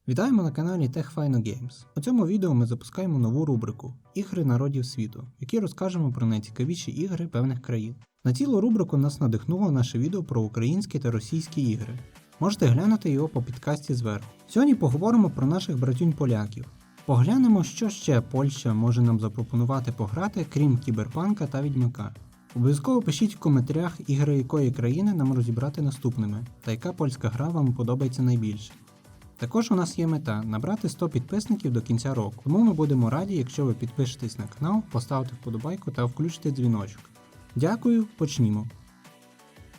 Вітаємо на каналі TechFino Games. У цьому відео ми запускаємо нову рубрику Ігри народів світу, в якій розкажемо про найцікавіші ігри певних країн. На цілу рубрику нас надихнуло наше відео про українські та російські ігри. Можете глянути його по підкасті зверху. Сьогодні поговоримо про наших братюнь-поляків. Поглянемо, що ще Польща може нам запропонувати пограти, крім Кіберпанка та Відьмака. Обов'язково пишіть в коментарях, ігри якої країни нам розібрати наступними, та яка польська гра вам подобається найбільше. Також у нас є мета – набрати 100 підписників до кінця року, тому ми будемо раді, якщо ви підпишетесь на канал, поставите вподобайку та включите дзвіночок. Дякую, почнімо!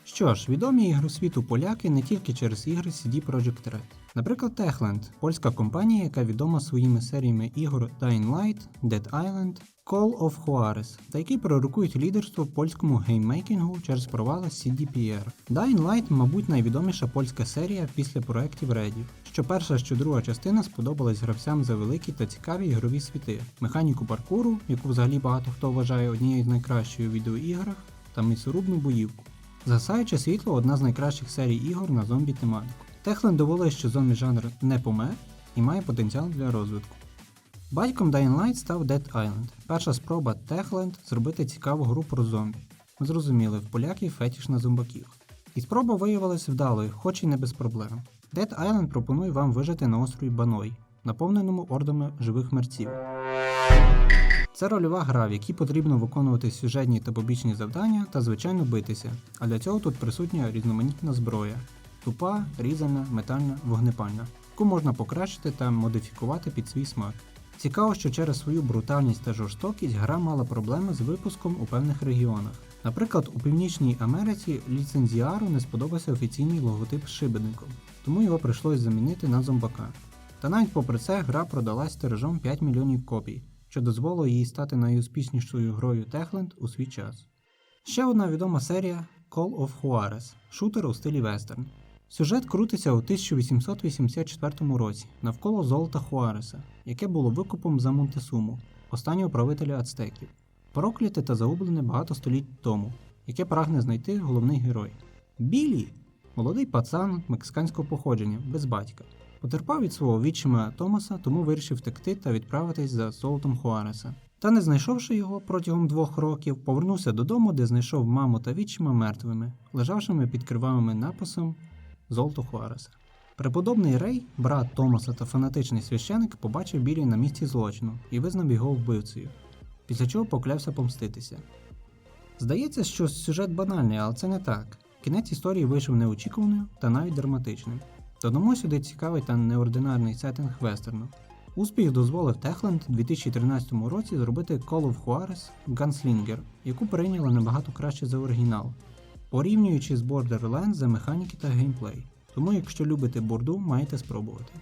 Що ж, відомі ігросвіту поляки не тільки через ігри CD Projekt Red. Наприклад, Techland – польська компанія, яка відома своїми серіями ігор Dying Light, Dead Island, Call of Juarez, та які пророкують лідерство в польському гейммейкінгу через провали CDPR. Dying Light, мабуть, найвідоміша польська серія після проєктів Редів. Що перша, що друга частина сподобались гравцям за великі та цікаві ігрові світи, механіку паркуру, яку взагалі багато хто вважає однією з найкращих у відеоіграх, та місорубну боївку. Згасаюче світло – одна з найкращих серій ігор на зомбі-тематику. Techland довели, що зомбі-жанр не помер і має потенціал для розвитку. Батьком Dying Light став Dead Island, перша спроба Techland зробити цікаву гру про зомбі. Ми зрозуміли, в поляків фетіш на зомбаків. І спроба виявилася вдалою, хоч і не без проблем. Dead Island пропонує вам вижити на острові Баной, наповненому ордами живих мерців. Це рольова гра, в якій потрібно виконувати сюжетні та побічні завдання та, звичайно, битися, а для цього тут присутня різноманітна зброя – тупа, різальна, метальна, вогнепальна, яку можна покращити та модифікувати під свій смак. Цікаво, що через свою брутальність та жорстокість гра мала проблеми з випуском у певних регіонах. Наприклад, у Північній Америці ліцензіару не сподобався офіційний логотип з шибеником, тому його прийшлось замінити на зомбака. Та навіть попри це гра продалась тиражом 5 мільйонів копій, що дозволило їй стати найуспішнішою грою Techland у свій час. Ще одна відома серія Call of Juarez – шутер у стилі вестерн. Сюжет крутиться у 1884 році навколо золота Хуареса, яке було викупом за Монтесуму, останнього правителя ацтеків, прокляте та загублене багато століть тому, яке прагне знайти головний герой. Біллі – молодий пацан мексиканського походження, без батька. Потерпав від свого відчима Томаса, тому вирішив втекти та відправитись за золотом Хуареса. Та не знайшовши його протягом 2 років, повернувся додому, де знайшов маму та відчима мертвими, лежавшими під кривавим написом «Золото Хуареса». Преподобний Рей, брат Томаса та фанатичний священик, побачив Біллі на місці злочину і визнав його вбивцею, після чого поклявся помститися. Здається, що сюжет банальний, але це не так. Кінець історії вийшов неочікуваним та навіть драматичним. Додамо сюди цікавий та неординарний сеттинг вестерну. Успіх дозволив Techland у 2013 році зробити Call of Juarez Gunslinger, яку прийняли набагато краще за оригінал, порівнюючи з Borderlands за механіки та геймплей. Тому якщо любите борду, маєте спробувати.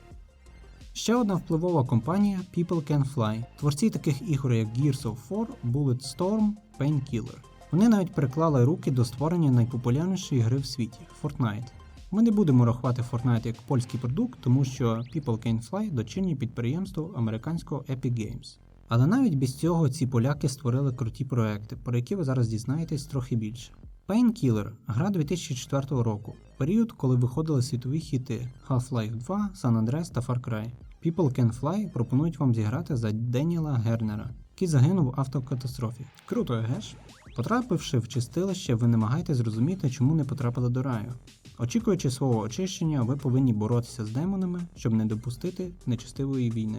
Ще одна впливова компанія People Can Fly, творці таких ігор як Gears of War, Bulletstorm, Painkiller. Вони навіть приклали руки до створення найпопулярнішої гри в світі – Fortnite. Ми не будемо рахувати Fortnite як польський продукт, тому що People Can Fly – дочірнє підприємство американського Epic Games. Але навіть без цього ці поляки створили круті проекти, про які ви зараз дізнаєтесь трохи більше. Painkiller – гра 2004 року, період, коли виходили світові хіти Half-Life 2, San Andreas та Far Cry. People Can Fly пропонують вам зіграти за Деніела Гернера, який загинув в автокатастрофі. Круто, еге ж? Потрапивши в чистилище, ви намагаєтесь зрозуміти, чому не потрапили до раю. Очікуючи свого очищення, ви повинні боротися з демонами, щоб не допустити нечестивої війни.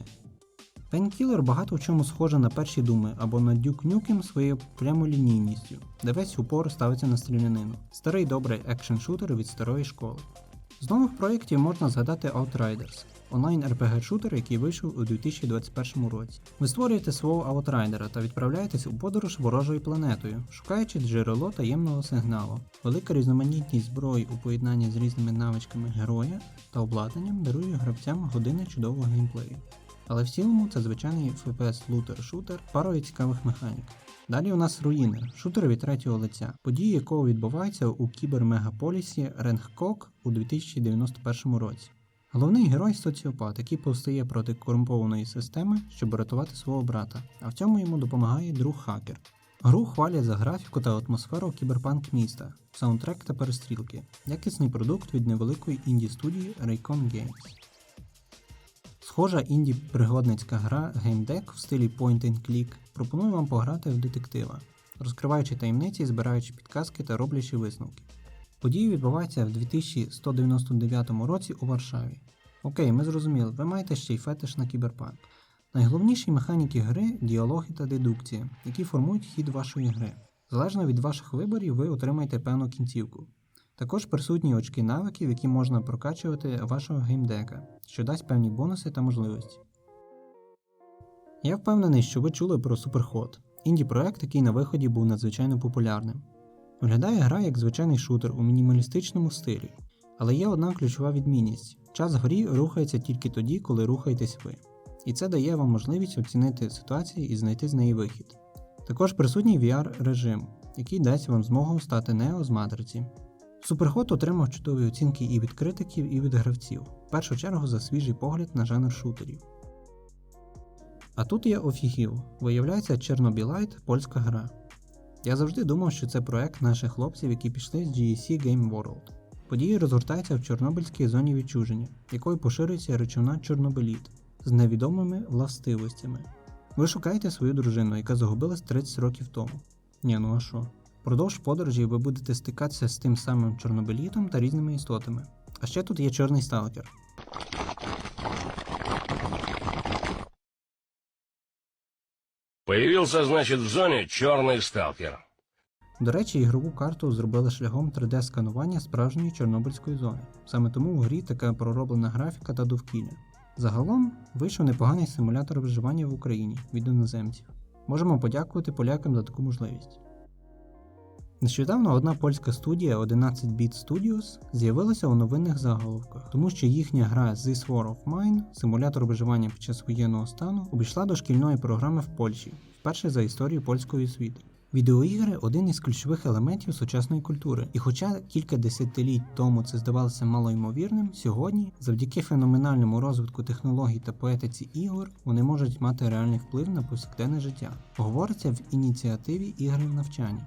Painkiller багато в чому схожа на перші думи або на Duke Nukem своєю прямолінійністю, де весь упор ставиться на стрілянину. Старий добрий екшн-шутер від старої школи. З нових проєктів можна згадати Outriders – онлайн-RPG-шутер, який вийшов у 2021 році. Ви створюєте свого аутрайдера та відправляєтесь у подорож ворожою планетою, шукаючи джерело таємного сигналу. Велика різноманітність зброї у поєднанні з різними навичками героя та обладнанням дарує гравцям години чудового геймплею. Але в цілому це звичайний FPS-лутер-шутер парою цікавих механік. Далі у нас Руїни – шутер від третього лиця, події якого відбуваються у кібермегаполісі Ренгкок у 2091 році. Головний герой – соціопат, який повстає проти корумпованої системи, щоб рятувати свого брата, а в цьому йому допомагає друг-хакер. Гру хвалять за графіку та атмосферу кіберпанк міста, саундтрек та перестрілки, якісний продукт від невеликої інді-студії Raycon Games. Схожа інді-пригодницька гра Game Deck в стилі Point and Click пропонує вам пограти в детектива, розкриваючи таємниці, збираючи підказки та роблячи висновки. Події відбуваються в 2199 році у Варшаві. Окей, ми зрозуміли, ви маєте ще й фетиш на кіберпанк. Найголовніші механіки гри – діалоги та дедукція, які формують хід вашої гри. Залежно від ваших виборів, ви отримаєте певну кінцівку. Також присутні очки навиків, які можна прокачувати вашого геймдека, що дасть певні бонуси та можливості. Я впевнений, що ви чули про Superhot – інді-проект, який на виході був надзвичайно популярним. Виглядає гра як звичайний шутер у мінімалістичному стилі, але є одна ключова відмінність – час в грі рухається тільки тоді, коли рухаєтесь ви. І це дає вам можливість оцінити ситуацію і знайти з неї вихід. Також присутній VR-режим, який дасть вам змогу стати Нео з Матриці. Superhot отримав чудові оцінки і від критиків, і від гравців, в першу чергу за свіжий погляд на жанр шутерів. А тут я офігів, виявляється Chernobylite – польська гра. Я завжди думав, що це проект наших хлопців, які пішли з GSC Game World. Події розгортаються в Чорнобильській зоні відчуження, якою поширюється речовина чорнобиліт з невідомими властивостями. Ви шукаєте свою дружину, яка загубилась 30 років тому. Ну а що? Впродовж подорожі ви будете стикатися з тим самим чорнобилітом та різними істотами. А ще тут є чорний сталкер. Появился, значит, в зоне черный сталкер. До речі, ігрову карту зробили шляхом 3D-сканування справжньої чорнобильської зони. Саме тому в грі така пророблена графіка та довкілля. Загалом, вийшов непоганий симулятор виживання в Україні від іноземців. Можемо подякувати полякам за таку можливість. Нещодавно одна польська студія 11-Bit Studios з'явилася у новинних заголовках, тому що їхня гра This War of Mine, симулятор виживання під час воєнного стану, обійшла до шкільної програми в Польщі, вперше за історію польської освіти. Відеоігри – один із ключових елементів сучасної культури, і хоча кілька десятиліть тому це здавалося малоймовірним, сьогодні, завдяки феноменальному розвитку технологій та поетиці ігор, вони можуть мати реальний вплив на повсякденне життя. Говориться в ініціативі ігри в навчанні.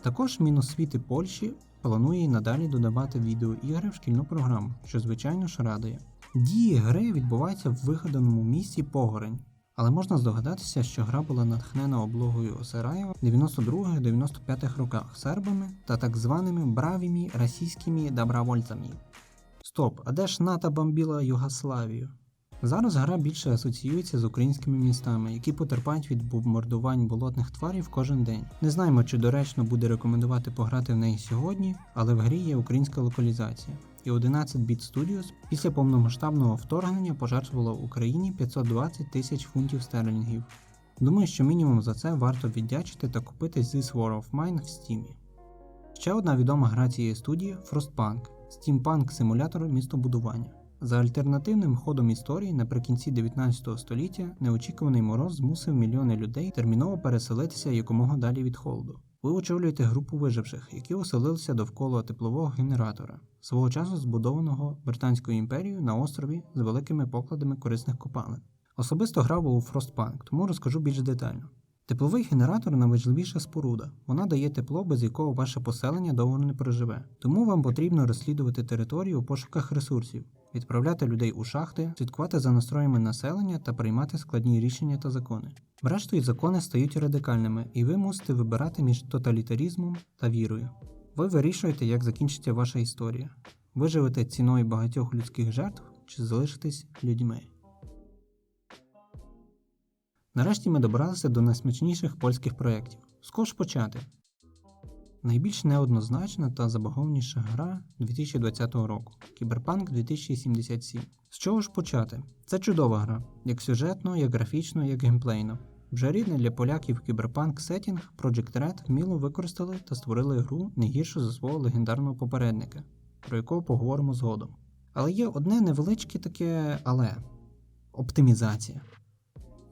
Також Міносвіти Польщі планує й надалі додавати відеоігри в шкільну програму, що звичайно ж радує. Дії гри відбуваються в вигаданому місті Погорень, але можна здогадатися, що гра була натхнена облогою Сараєва в 92-95 роках сербами та так званими бравими російськими добровольцями. Стоп, а де ж НАТО бомбила Югославію? Зараз гра більше асоціюється з українськими містами, які потерпають від бомбардувань болотних тварів кожен день. Не знаємо, чи доречно буде рекомендувати пограти в неї сьогодні, але в грі є українська локалізація. І 11-Bit Studios після повномасштабного вторгнення пожертвувала Україні 520 тисяч фунтів стерлінгів. Думаю, що мінімум за це варто віддячити та купити This War of Mine в Steam. Ще одна відома гра цієї студії – Frostpunk – стімпанк-симулятор містобудування. За альтернативним ходом історії наприкінці 19 століття неочікуваний мороз змусив мільйони людей терміново переселитися якомога далі від холоду. Ви очолюєте групу виживших, які оселилися довкола теплового генератора, свого часу збудованого Британською імперією на острові з великими покладами корисних копалин. Особисто грав у Frostpunk, тому розкажу більш детально. Тепловий генератор – найважливіша споруда. Вона дає тепло, без якого ваше поселення довго не проживе. Тому вам потрібно розслідувати територію у пошуках ресурсів, відправляти людей у шахти, слідкувати за настроями населення та приймати складні рішення та закони. Врештою, закони стають радикальними, і ви мусите вибирати між тоталітаризмом та вірою. Ви вирішуєте, як закінчиться ваша історія. Виживете ціною багатьох людських жертв чи залишитесь людьми. Нарешті ми добралися до найсмачніших польських проєктів. З кого ж почати? Найбільш неоднозначна та забагованіша гра 2020 року – Cyberpunk 2077. З чого ж почати? Це чудова гра, як сюжетно, як графічно, як геймплейно. Вже рідний для поляків Cyberpunk сеттінг Project Red вміло використали та створили гру не гіршу за свого легендарного попередника, про якого поговоримо згодом. Але є одне невеличке таке «але» – оптимізація.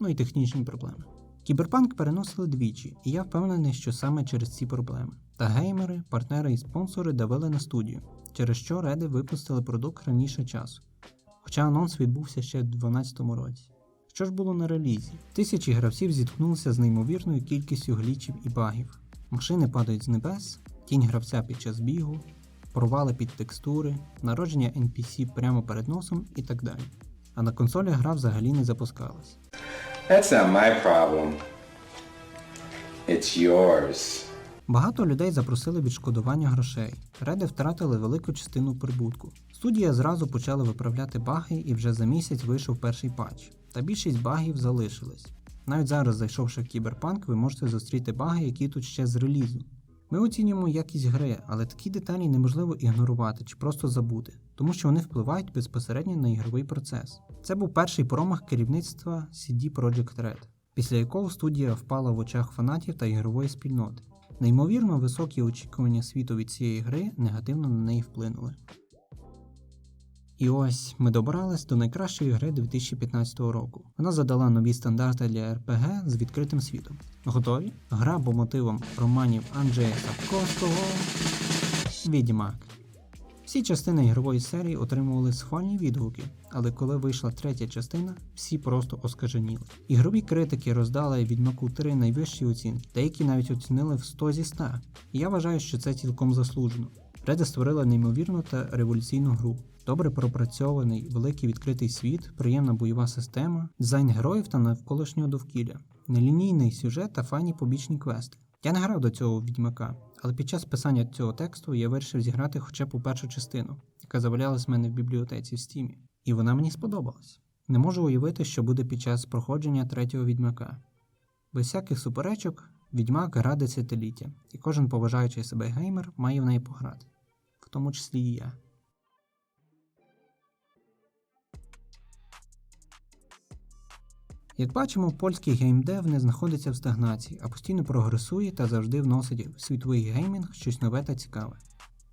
Ну і технічні проблеми. Cyberpunk переносили двічі, і я впевнений, що саме через ці проблеми. Та геймери, партнери і спонсори давили на студію, через що Реди випустили продукт раніше часу. Хоча анонс відбувся ще в 2012 році. Що ж було на релізі? Тисячі гравців зіткнулися з неймовірною кількістю глічів і багів. Машини падають з небес, тінь гравця під час бігу, провали під текстури, народження NPC прямо перед носом і так далі. а на консолі гра взагалі не запускалась. That's not my problem. It's yours. Багато людей запросили відшкодування грошей. Реди втратили велику частину прибутку. Студія зразу почала виправляти баги і вже за місяць вийшов перший патч. Та більшість багів залишились. Навіть зараз, зайшовши в Кіберпанк, ви можете зустріти баги, які тут ще з релізу. Ми оцінюємо якість гри, але такі деталі неможливо ігнорувати чи просто забути, тому що вони впливають безпосередньо на ігровий процес. Це був перший промах керівництва CD Projekt Red, після якого студія впала в очах фанатів та ігрової спільноти. Неймовірно високі очікування світу від цієї гри негативно на неї вплинули. І ось ми добрались до найкращої гри 2015 року. Вона задала нові стандарти для RPG з відкритим світом. Готові? Гра по мотивам романів Анджея Сапковського «Відьмак». Всі частини ігрової серії отримували схвальні відгуки, але коли вийшла третя частина, всі просто оскаженіли. Ігрові критики роздали Відьмаку 3 найвищі оцінки, деякі навіть оцінили в 100 зі 100. І я вважаю, що це цілком заслужено. Реди створила неймовірну та революційну гру. Добре пропрацьований, великий відкритий світ, приємна бойова система, дизайн героїв та навколишнього довкілля, нелінійний сюжет та файні побічні квести. Я не грав до цього Відьмака, але під час писання цього тексту я вирішив зіграти хоча б у першу частину, яка завалялась в мене в бібліотеці в Стімі. І вона мені сподобалась. Не можу уявити, що буде під час проходження третього Відьмака. Без всяких суперечок, Відьмак – гра десятиліття, і кожен поважаючий себе геймер має в неї пограти. В тому числі і я. Як бачимо, польський геймдев не знаходиться в стагнації, а постійно прогресує та завжди вносить в світовий геймінг щось нове та цікаве.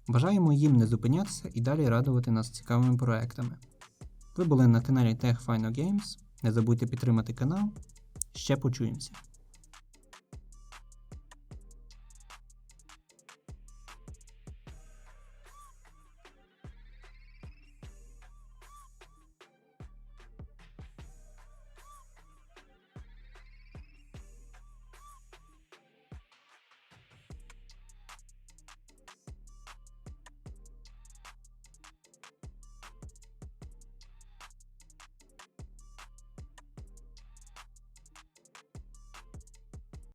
Бажаємо їм не зупинятися і далі радувати нас цікавими проектами. Ви були на каналі Tech Final Games, не забудьте підтримати канал, ще почуємося.